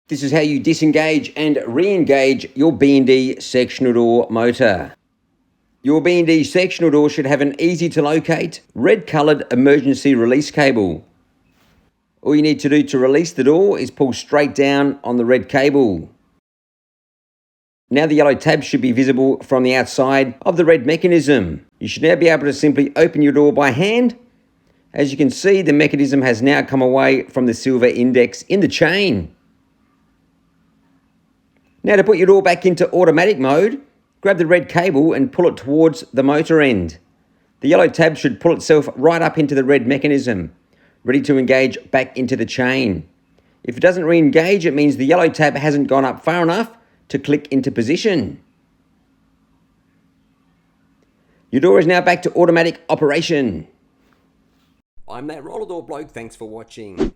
This is how you disengage and re-engage your B&D sectional door motor. Your B&D sectional door should have an easy to locate, red coloured emergency release cable. All you need to do to release the door is pull straight down on the red cable. Now the yellow tab should be visible from the outside of the red mechanism. You should now be able to simply open your door by hand. As you can see, the mechanism has now come away from the silver index in the chain. Now to put your door back into automatic mode, grab the red cable and pull it towards the motor end. The yellow tab should pull itself right up into the red mechanism, ready to engage back into the chain. If it doesn't re-engage, it means the yellow tab hasn't gone up far enough to click into position. Your door is now back to automatic operation. I'm That Roller Door Bloke, thanks for watching.